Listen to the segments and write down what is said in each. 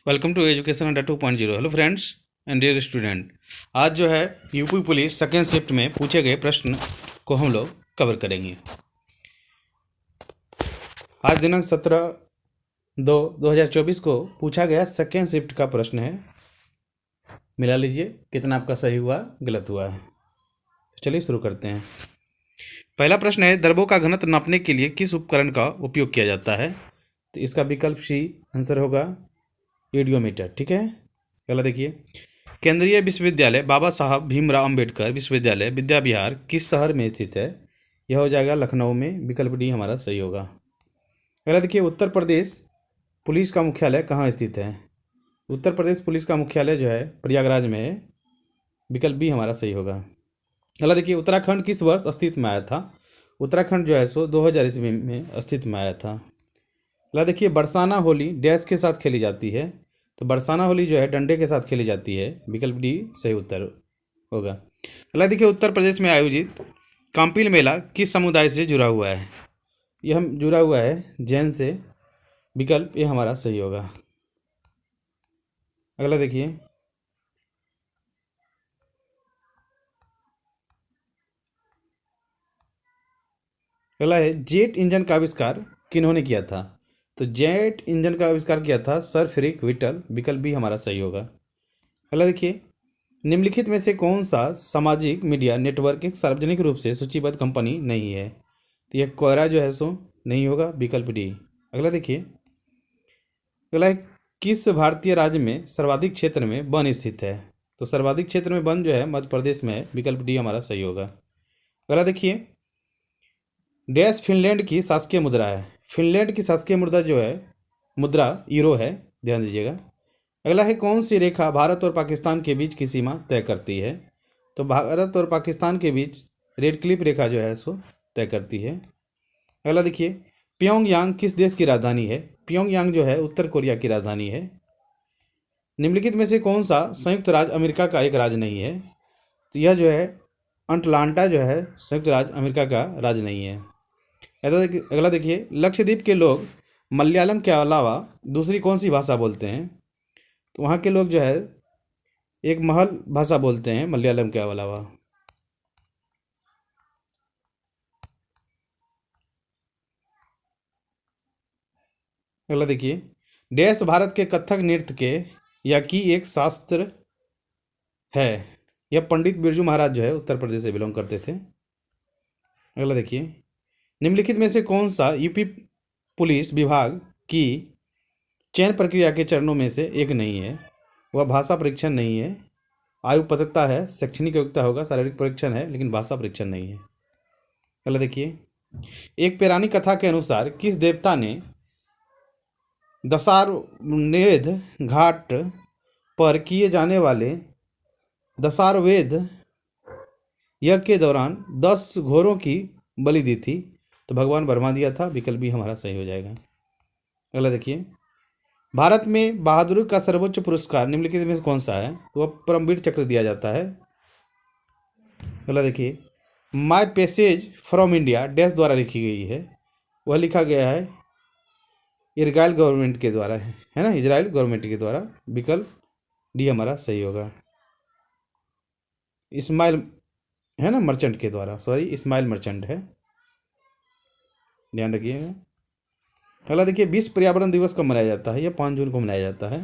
Welcome to education Adda 2.0। Hello friends and dear student. आज जो है यूपी पुलिस सेकेंड शिफ्ट में पूछे गए प्रश्न को हम लोग कवर करेंगे। आज दिनांक 17/2/2024 को पूछा गया सेकेंड शिफ्ट का प्रश्न है। मिला लीजिए कितना आपका सही हुआ गलत हुआ है। तो चलिए शुरू करते हैं। पहला प्रश्न है, द्रव्यों का घनत्व नापने के लिए किस उपकरण का उपयोग किया जाता है? तो इसका विकल्प सी आंसर होगा रेडियोमीटर। ठीक है, अगला देखिए, केंद्रीय विश्वविद्यालय बाबा साहब भीमराव अंबेडकर विश्वविद्यालय विद्या विहार किस शहर में स्थित है? यह हो जाएगा लखनऊ में। विकल्प डी हमारा सही होगा। अगला देखिए, उत्तर प्रदेश पुलिस का मुख्यालय कहाँ स्थित है? उत्तर प्रदेश पुलिस का मुख्यालय जो है प्रयागराज में है। विकल्प बी हमारा सही होगा। अगला देखिए, उत्तराखंड किस वर्ष अस्तित्व में आया था? उत्तराखंड जो है सो 2000 ईस्वी में अस्तित्व में आया था। अगला देखिए, बरसाना होली डैश के साथ खेली जाती है? तो बरसाना होली जो है डंडे के साथ खेली जाती है। विकल्प डी सही उत्तर होगा। अगला देखिए, उत्तर प्रदेश में आयोजित काम्पिल मेला किस समुदाय से जुड़ा हुआ है? यह हम जुड़ा हुआ है जैन से। विकल्प ये हमारा सही होगा। अगला देखिए, अगला है, जेट इंजन का आविष्कार किन्होंने किया था? तो जेट इंजन का आविष्कार किया था सर फ्रेडरिक व्हिटल। विकल्प भी हमारा सही होगा। अगला देखिए, निम्नलिखित में से कौन सा सामाजिक मीडिया नेटवर्क एक सार्वजनिक रूप से सूचीबद्ध कंपनी नहीं है? तो यह कोयरा जो है सो नहीं होगा। विकल्प डी। अगला देखिए, अगला है, किस भारतीय राज्य में सर्वाधिक क्षेत्र में वन स्थित है? तो सर्वाधिक क्षेत्र में वन जो है मध्य प्रदेश में है। विकल्प डी हमारा सही होगा। अगला देखिए, डैश फिनलैंड की शासकीय मुद्रा है? फिनलैंड की शासकीय मुद्रा यूरो है। ध्यान दीजिएगा। अगला है, कौन सी रेखा भारत और पाकिस्तान के बीच की सीमा तय करती है? तो भारत और पाकिस्तान के बीच रेड क्लिफ रेखा जो है सो तय करती है। अगला देखिए, प्योंगयांग किस देश की राजधानी है? प्योंगयांग जो है उत्तर कोरिया की राजधानी है। निम्नलिखित में से कौन सा संयुक्त राज्य अमेरिका का एक राज्य नहीं है? तो यह जो है अटलांटा जो है संयुक्त राज्य अमेरिका का राज्य नहीं है। अगला देखिए, लक्षद्वीप के लोग मलयालम के अलावा दूसरी कौन सी भाषा बोलते हैं? तो वहाँ के लोग जो है एक महल भाषा बोलते हैं मलयालम के अलावा। अगला देखिए, डैश भारत के कथक नृत्य के या की एक शास्त्र है? यह पंडित बिरजू महाराज जो है उत्तर प्रदेश से बिलोंग करते थे। अगला देखिए, निम्नलिखित में से कौन सा यूपी पुलिस विभाग की चयन प्रक्रिया के चरणों में से एक नहीं है? वह भाषा परीक्षण नहीं है, आयु पत्रकता है, शैक्षणिक योग्यता होगा, शारीरिक परीक्षण है, लेकिन भाषा परीक्षण नहीं है। अगला देखिए, एक पौराणिक कथा के अनुसार किस देवता ने दशाश्वमेध घाट पर किए जाने वाले दशाश्वमेध यज्ञ के दौरान 10 घोड़ों की बलि दी थी? तो भगवान ब्रह्मा दिया था। विकल्प भी हमारा सही हो जाएगा। अगला देखिए, भारत में बहादुरी का सर्वोच्च पुरस्कार निम्नलिखित में से कौन सा है? तो वह परमवीर चक्र दिया जाता है। अगला देखिए, माई पैसेज फ्रॉम इंडिया डैश द्वारा लिखी गई है? वह लिखा गया है इजराइल गवर्नमेंट के द्वारा है ना, इजराइल गवर्नमेंट के द्वारा। विकल्प डी हमारा सही होगा। इस्माइल है ना मर्चेंट के द्वारा, सॉरी इस्माइल मर्चेंट है, ध्यान रखिएगा। अगला देखिए, विश्व पर्यावरण दिवस कब मनाया जाता है? यह 5 जून को मनाया जाता है।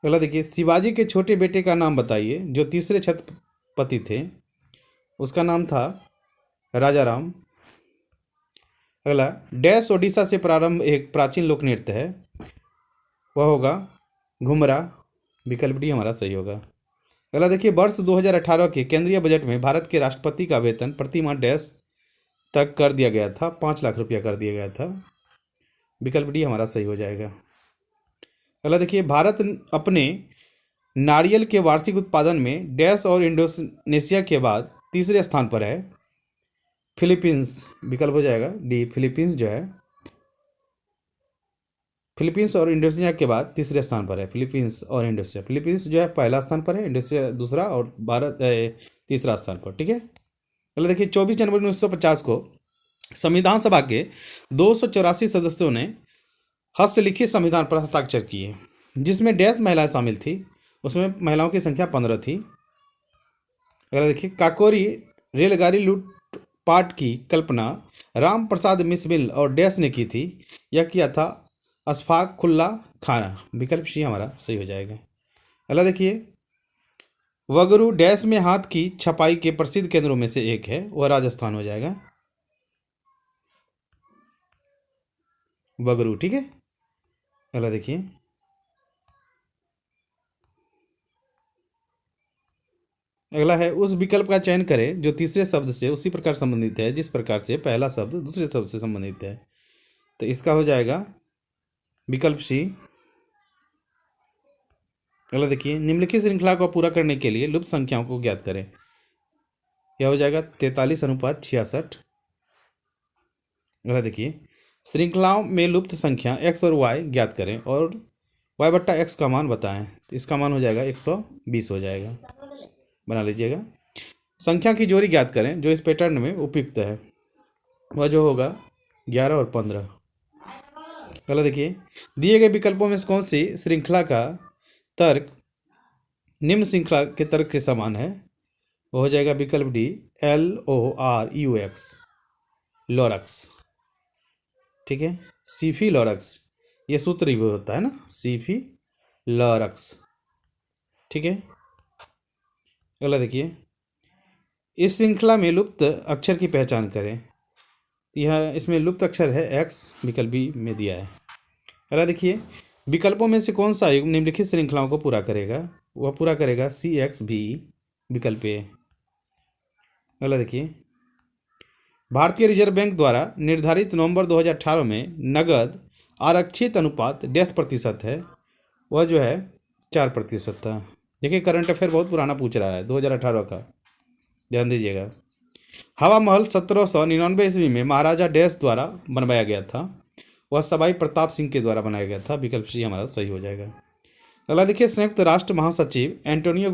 अगला देखिए, शिवाजी के छोटे बेटे का नाम बताइए जो तीसरे छत्रपति थे। उसका नाम था राजा राम। अगला, डैश ओडिशा से प्रारंभ एक प्राचीन लोक नृत्य है? वह होगा घुमरा। विकल्प डी हमारा सही होगा। अगला देखिए, वर्ष 2018 के केंद्रीय बजट में भारत के राष्ट्रपति का वेतन प्रति माह डैश तक कर दिया गया था? 5 लाख रुपया कर दिया गया था। विकल्प डी हमारा सही हो जाएगा। अगला देखिए, भारत अपने नारियल के वार्षिक उत्पादन में डैश और इंडोनेशिया के बाद तीसरे स्थान पर है? फिलीपींस। विकल्प हो जाएगा डी। फिलीपींस जो है फिलीपींस और इंडोनेशिया के बाद तीसरे स्थान पर है। फिलीपींस और इंडोनेशिया, फिलीपींस जो है पहला स्थान पर है, इंडोनेशिया दूसरा और भारत तीसरा स्थान पर। ठीक है, चलो देखिए, 24 जनवरी 1950 को संविधान सभा के 284 सदस्यों ने हस्तलिखित संविधान पर हस्ताक्षर किए, जिसमें डैश महिलाएं शामिल थी, उसमें महिलाओं की संख्या 15 थी। अगला देखिए, काकोरी रेलगाड़ी लूटपाट की कल्पना राम प्रसाद मिसमिल और डैश ने की थी। यह किया था अशफाक खुल्ला खाना। विकल्प सी हमारा सही हो जाएगा। अगला देखिए, वगरू डैश में हाथ की छपाई के प्रसिद्ध केंद्रों में से एक है, वह राजस्थान हो जाएगा। वगरू, ठीक है। अगला देखिए, अगला है, उस विकल्प का चयन करें जो तीसरे शब्द से उसी प्रकार संबंधित है जिस प्रकार से पहला शब्द दूसरे शब्द से संबंधित है। तो इसका हो जाएगा विकल्प सी। अगला देखिए, निम्नलिखित श्रृंखला को पूरा करने के लिए लुप्त संख्याओं को ज्ञात करें। यह हो जाएगा 43:66। अगला देखिए, श्रृंखलाओं में लुप्त संख्या x और y ज्ञात करें और y/x का मान बताएं। तो इसका मान हो जाएगा 120 हो जाएगा, बना लीजिएगा। संख्या की जोड़ी ज्ञात करें जो इस पैटर्न में उपयुक्त है, वह जो होगा 11 और 15। अगला देखिए, दिए गए विकल्पों में से कौन सी श्रृंखला का तर्क निम्न श्रृंखला के तर्क के समान है। वो हो जाएगा विकल्प डी, LORUX, लॉरक्स, ठीक है। सीफी लॉरक्स, ये सूत्र ही होता है ना, सीफी लॉरक्स, ठीक है। अगला देखिए, इस श्रृंखला में लुप्त अक्षर की पहचान करें। यह इसमें लुप्त अक्षर है x, विकल्प बी में दिया है। अगला देखिए, विकल्पों में से कौन सा युग्म निम्नलिखित श्रृंखलाओं को पूरा करेगा। वह पूरा करेगा CXV, विकल्प ए। अगला देखिए, भारतीय रिजर्व बैंक द्वारा निर्धारित नवंबर 2018 में नगद आरक्षित अनुपात 10% है, वह जो है 4% था। देखिए, करंट अफेयर बहुत पुराना पूछ रहा है, 2018 का, ध्यान दीजिएगा। हवा महल 1799 ईस्वी में महाराजा डैश द्वारा बनवाया गया था, वह सवाई प्रताप सिंह के द्वारा बनाया गया था। विकल्प सी हमारा सही हो जाएगा। अगला देखिए, संयुक्त राष्ट्र महासचिव एंटोनियो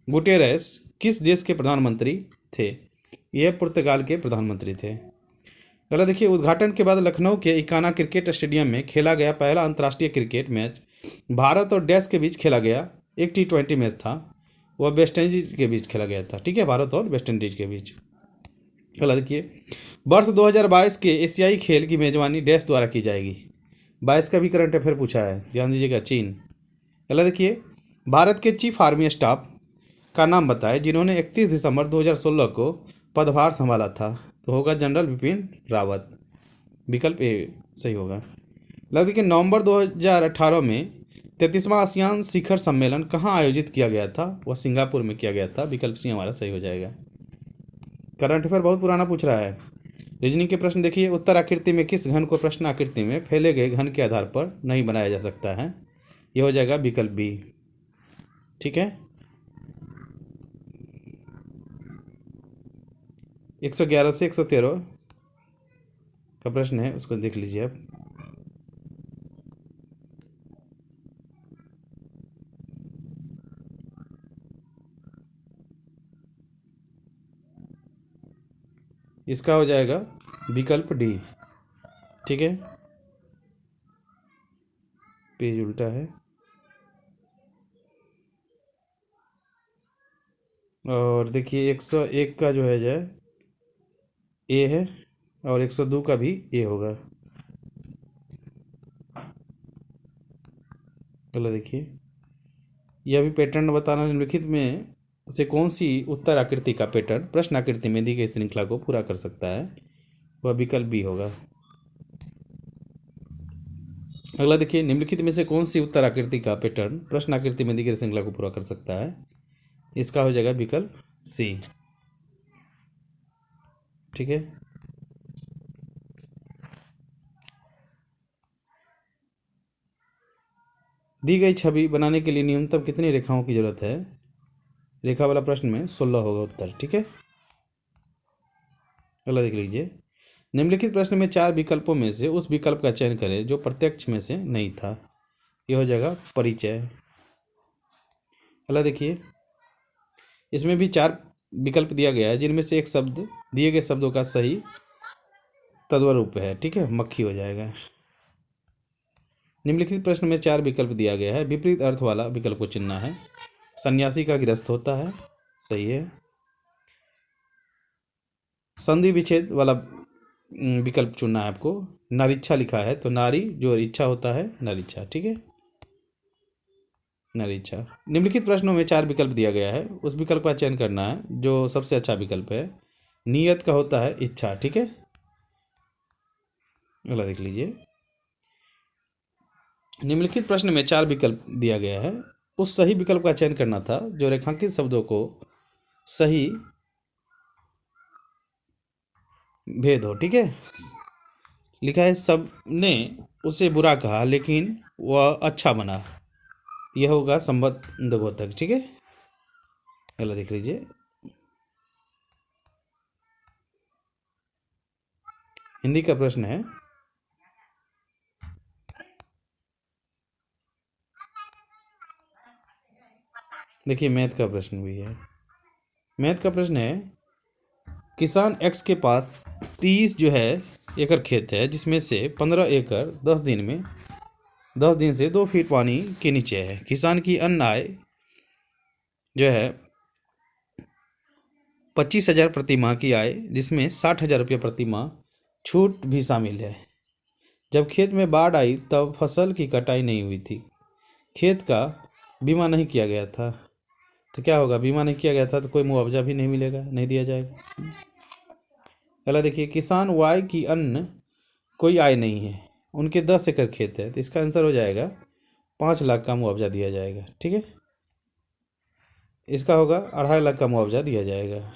गुटेरेस किस देश के प्रधानमंत्री थे। यह पुर्तगाल के प्रधानमंत्री थे। अगला देखिए, उद्घाटन के बाद लखनऊ के इकाना क्रिकेट स्टेडियम में खेला गया पहला अंतर्राष्ट्रीय क्रिकेट मैच भारत और डैश के बीच खेला गया। एक T20 मैच था, वह वेस्ट इंडीज के बीच खेला गया था, ठीक है, भारत और वेस्ट इंडीज के बीच। अगला देखिए, वर्ष 2022 के एशियाई खेल की मेजबानी डैश द्वारा की जाएगी। 22 का भी करंट अफेयर पूछा है, ध्यान दीजिएगा, चीन। अगला देखिए, भारत के चीफ आर्मी स्टाफ का नाम बताएं जिन्होंने 31 दिसंबर 2016 को पदभार संभाला था। तो होगा जनरल बिपिन रावत, विकल्प ए सही होगा। लगता है कि नवंबर 2018 में 33वां आसियान शिखर सम्मेलन कहाँ आयोजित किया गया था। वह सिंगापुर में किया गया था। विकल्प सी हमारा सही हो जाएगा। करंट अफेयर बहुत पुराना पूछ रहा है। रीजनिंग के प्रश्न देखिए, उत्तर आकृति में किस घन को प्रश्न आकृति में फैले गए घन के आधार पर नहीं बनाया जा सकता है। यह हो जाएगा विकल्प बी, ठीक है। 111 से 113 का प्रश्न है, उसको देख लीजिए आप। इसका हो जाएगा विकल्प डी, ठीक है। पेज उल्टा है। और देखिए, 101 का जो है जाए ए है और 102 का भी ए होगा। चलो देखिए, यह भी पैटर्न बताना, निम्नलिखित में से कौन सी उत्तर आकृति का पैटर्न प्रश्न आकृति में दी गई श्रृंखला को पूरा कर सकता है। वह विकल्प बी होगा। अगला देखिए, निम्नलिखित में से कौन सी उत्तर आकृति का पैटर्न प्रश्न आकृति में दी गई श्रृंखला को पूरा कर सकता है। इसका हो जाएगा विकल्प सी, ठीक है। दी गई छवि बनाने के लिए न्यूनतम कितनी रेखाओं की जरूरत है। रेखा वाला प्रश्न में 16 होगा उत्तर, ठीक है। अगला देख लीजिए, निम्नलिखित प्रश्न में 4 विकल्पों में से उस विकल्प का चयन करें जो प्रत्यक्ष में से नहीं था। यह हो जाएगा परिचय। अगला देखिए, इसमें भी 4 विकल्प दिया गया है जिनमें से एक शब्द दिए गए शब्दों का सही तद्वरूप है, ठीक है, मक्खी हो जाएगा। निम्नलिखित प्रश्न में 4 विकल्प दिया गया है, विपरीत अर्थ वाला विकल्प को चुनना है। सन्यासी का गृहस्थ होता है, सही है। संधि विच्छेद वाला विकल्प चुनना है आपको। नारीच्छा लिखा है तो नारी जो इच्छा होता है, नारीच्छा, ठीक है, नारीच्छा। निम्नलिखित प्रश्नों में 4 विकल्प दिया गया है, उस विकल्प का चयन करना है जो सबसे अच्छा विकल्प है। नियत का होता है इच्छा, ठीक है, अगला देख लीजिए। निम्नलिखित प्रश्न में 4 विकल्प दिया गया है, उस सही विकल्प का चयन करना था जो रेखांकित शब्दों को सही भेद हो, ठीक है। लिखा है सबने उसे बुरा कहा लेकिन वह अच्छा बना, यह होगा संबंधबोधक, ठीक है, अगला देख लीजिए। हिंदी का प्रश्न है, देखिए मैथ का प्रश्न भी है। मैथ का प्रश्न है, किसान एक्स के पास 30 जो है एकड़ खेत है, जिसमें से 15 एकड़ 10 दिन से 2 फीट पानी के नीचे है। किसान की अन्न आय जो है 25,000 प्रति माह की आय, जिसमें 60,000 रुपये प्रति माह छूट भी शामिल है। जब खेत में बाढ़ आई तब फसल की कटाई नहीं हुई थी, खेत का बीमा नहीं किया गया था, तो क्या होगा, बीमा नहीं किया गया था तो कोई मुआवजा भी नहीं मिलेगा, नहीं दिया जाएगा। पहला देखिए, किसान वाई की अन्न कोई आय नहीं है, उनके 10 एकड़ खेत है, तो इसका आंसर हो जाएगा 5 लाख का मुआवजा दिया जाएगा, ठीक है, इसका होगा 2.5 लाख का मुआवजा दिया जाएगा।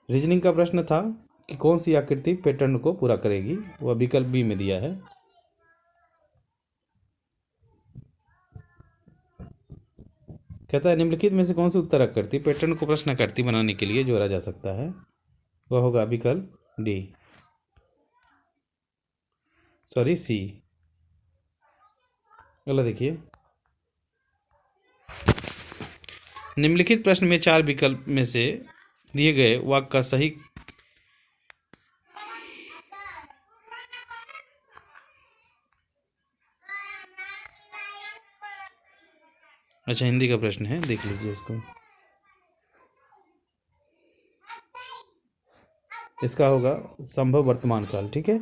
रीजनिंग का प्रश्न था कि कौन सी आकृति पैटर्न को पूरा करेगी, वह विकल्प बी में दिया है। कहता है निम्नलिखित में से कौन सी उत्तर आकृति पैटर्न को प्रश्न आकृति बनाने के लिए जोड़ा जा सकता है, वह होगा विकल्प डी, सॉरी सी। अगला देखिए, निम्नलिखित प्रश्न में 4 विकल्प में से दिए गए वाक्य का सही अच्छा हिंदी का प्रश्न है, देख लीजिए इसको। इसका होगा संभव वर्तमान काल, ठीक है,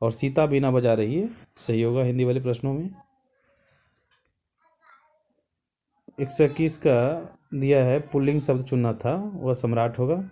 और सीता बीना बजा रही है, सही होगा हिंदी वाले प्रश्नों में। 121 का दिया है, पुल्लिंग शब्द चुनना था, वह सम्राट होगा।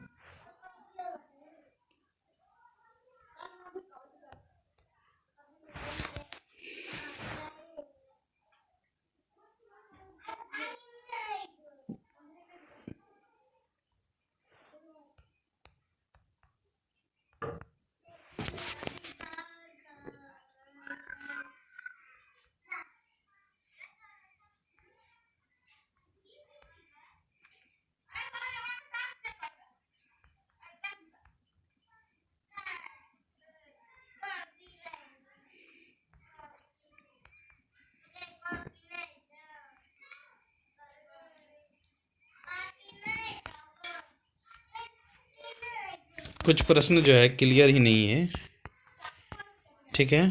कुछ प्रश्न जो है क्लियर ही नहीं है, ठीक है,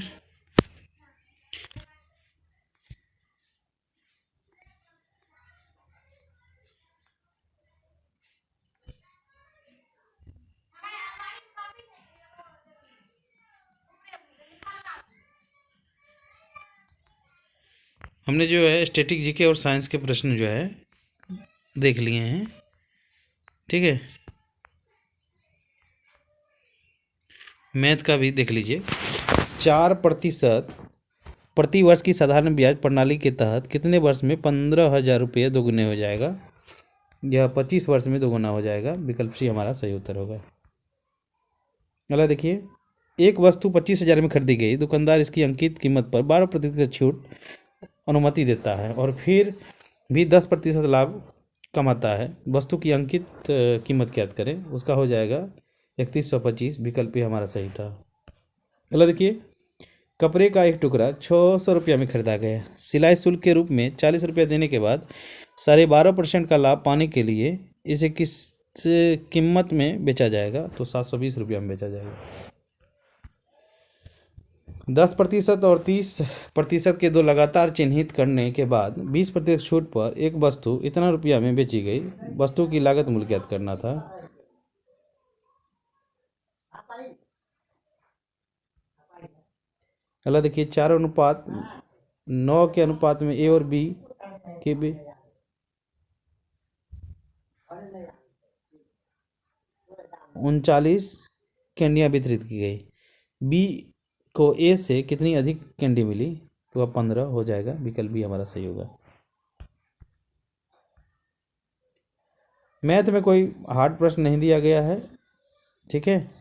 हमने जो है स्टैटिक जीके और साइंस के प्रश्न जो है देख लिए हैं, ठीक है। मैथ का भी देख लीजिए। 4% प्रति वर्ष की साधारण ब्याज प्रणाली के तहत कितने वर्ष में 15,000 रुपये दोगुने हो जाएगा, यह 25 वर्ष में दोगुना हो जाएगा, विकल्प सी हमारा सही उत्तर होगा। अगला देखिए, एक वस्तु 25,000 में खरीदी गई, दुकानदार इसकी अंकित कीमत पर 12% छूट अनुमति देता है और फिर भी 10% लाभ कमाता है, वस्तु की अंकित कीमत ज्ञात करें, उसका हो जाएगा 3125, विकल्प ही हमारा सही था। अगला देखिए, कपड़े का एक टुकड़ा 600 रुपया में खरीदा गया, सिलाई शुल्क के रूप में 40 रुपया देने के बाद 12.5% का लाभ पाने के लिए इसे किस कीमत में बेचा जाएगा, तो 720 रुपया में बेचा जाएगा। 10% और 30% के दो लगातार चिन्हित करने के बाद 20% छूट पर एक वस्तु इतना रुपया में बेची गई। वस्तु की लागत मूल्य ज्ञात करना था। अगला देखिए 4:9 के अनुपात में ए और बी के बी 39 कैंडियाँ वितरित की गई। बी को ए से कितनी अधिक कैंडी मिली? तो अब 15 हो जाएगा, विकल्प बी हमारा सही होगा। मैथ में कोई हार्ड प्रश्न नहीं दिया गया है, ठीक है।